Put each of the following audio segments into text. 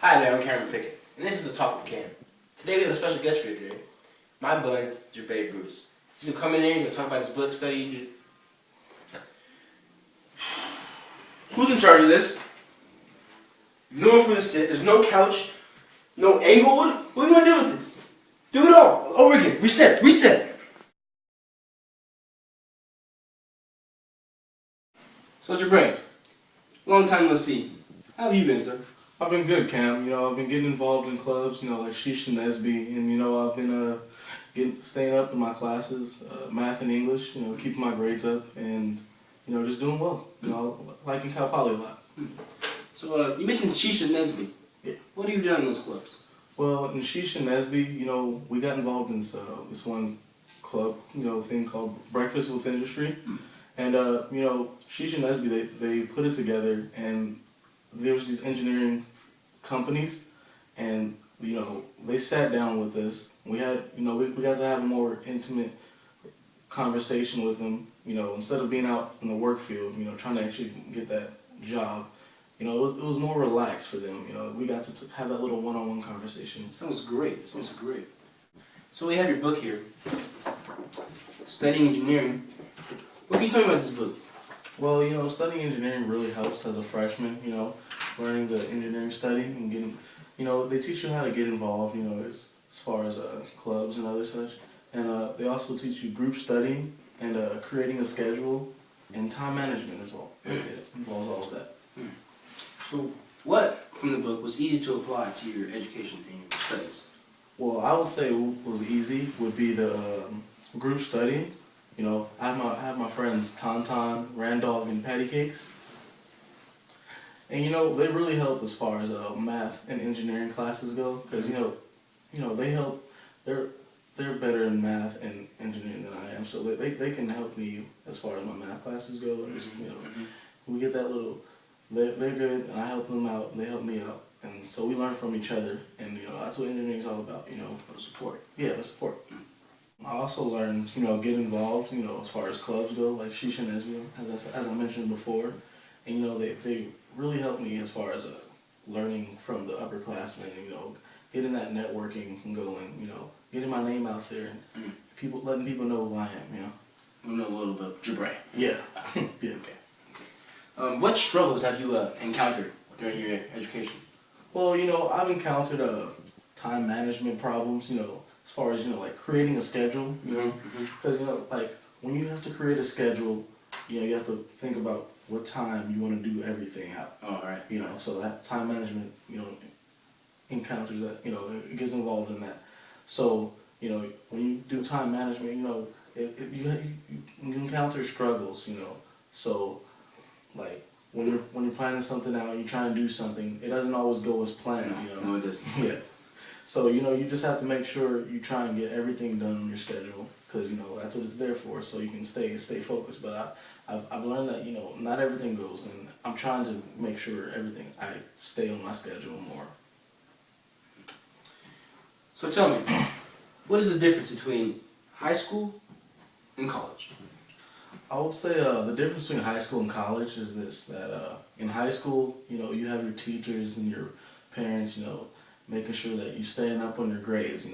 Hi there, I'm Cameron Pickett, and this is the Talk with Cam. Today we have a special guest for you today, my bud, Gebre Bruce. He's gonna come in here, he's gonna talk about his book study. Who's in charge of this? No one for the sit, there's no couch, no Englewood. What are you gonna do with this? Do it all, over again, reset. So Gebre, long time no see. How have you been, sir? I've been good, Cam. I've been getting involved in clubs, like Sheesh and Nesby, and I've been staying up in my classes, math and English, keeping my grades up, and just doing well. Liking Cal Poly a lot. So you mentioned Sheesh and Nesby. Yeah. What have you done in those clubs? Well, in Sheesh and Nesby, we got involved in this one club, thing called Breakfast with Industry, and Sheesh and Nesby they put it together, and there was these engineering companies, and they sat down with us. We had we got to have a more intimate conversation with them. Instead of being out in the work field, trying to actually get that job. It was more relaxed for them. We got to have that little one-on-one conversation. Sounds great. So we have your book here, Studying Engineering. What can you tell me about this book? Well, studying engineering really helps as a freshman, learning the engineering study and getting, they teach you how to get involved, as far as clubs and other such. And they also teach you group studying and creating a schedule and time management as well. It involves all of that. So what from the book was easy to apply to your education and your studies? Well, I would say what was easy would be the group studying. I have my friends Tauntaun, Randolph, and Patty Cakes. And they really help as far as math and engineering classes go, because they help. They're better in math and engineering than I am, so they can help me as far as my math classes go. And just we get that little. They're good, and I help them out, and they help me out, and so we learn from each other. And that's what engineering is all about. The support. Yeah, the support. I also learned, get involved, as far as clubs go, like Sheesh and Nesby, as I mentioned before. And, they really helped me as far as learning from the upperclassmen, getting that networking going, getting my name out there and letting people know who I am, We know a little bit of Gebre. Yeah. Yeah. Okay. What struggles have you encountered during your education? Well, I've encountered time management problems, as far as, like creating a schedule, because, like when you have to create a schedule, you have to think about what time you want to do everything out. Oh, right. So that time management, encounters that, it gets involved in that. So, when you do time management, you encounter struggles, So, like, when you're planning something out, you're trying to do something, it doesn't always go as planned, No, it doesn't. Yeah. So, you just have to make sure you try and get everything done on your schedule, because, that's what it's there for, so you can stay focused. But I've learned that, not everything goes, and I'm trying to make sure I stay on my schedule more. So tell me, what is the difference between high school and college? I would say the difference between high school and college is this, that in high school, you have your teachers and your parents, making sure that you're staying up on your grades,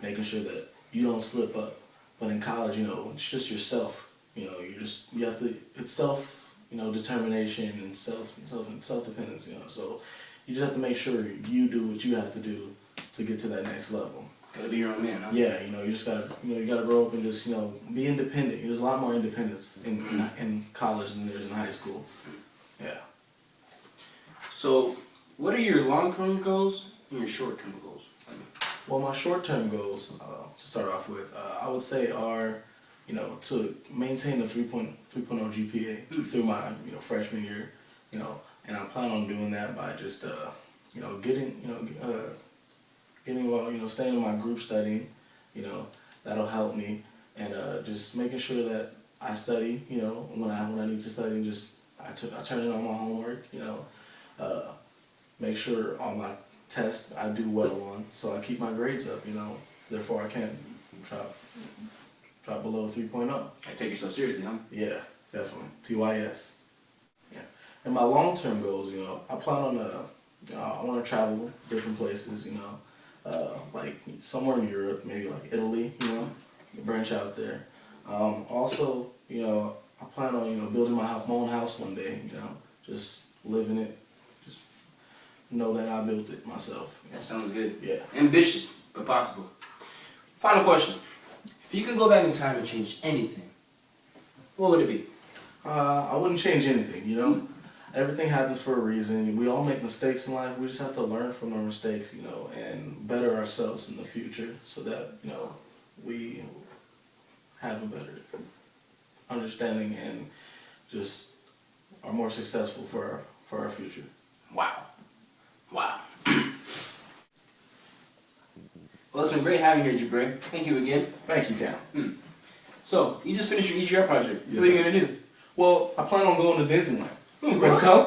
making sure that you don't slip up. But in college, it's just yourself. You have to, it's self, determination and self-dependence, So you just have to make sure you do what you have to do to get to that next level. Gotta be your own man, huh? Yeah, you just gotta, you gotta grow up and just, be independent. There's a lot more independence in college than there is in high school. Yeah. So, what are your long-term goals and your short-term goals? Well, my short-term goals, to start off with, I would say are, to maintain the 3.0 GPA through my, freshman year, and I plan on doing that by just, getting well, staying in my group studying, that'll help me, and just making sure that I study, when I need to study, and just I turn in all my homework, make sure all my tests I do well on, so I keep my grades up, therefore I can't drop below 3.0. I take yourself seriously, huh? Yeah, definitely. TYS. Yeah. And my long-term goals, I plan on I want to travel different places, like somewhere in Europe, maybe like Italy, branch out there. Also, I plan on, building my own house one day, just living it, just know that I built it myself. That sounds good. Yeah. Ambitious, but possible. Final question. If you could go back in time and change anything, what would it be? I wouldn't change anything, Everything happens for a reason. We all make mistakes in life. We just have to learn from our mistakes, and better ourselves in the future so that, we have a better understanding and just are more successful for our future. Wow. Wow. Well, it's been great having you here, Gebre. Thank you again. Thank you, Cam. So, you just finished your EGR project. Yes, What are you sir. going to do? Well, I plan on going to Disneyland. Really? Wanna come?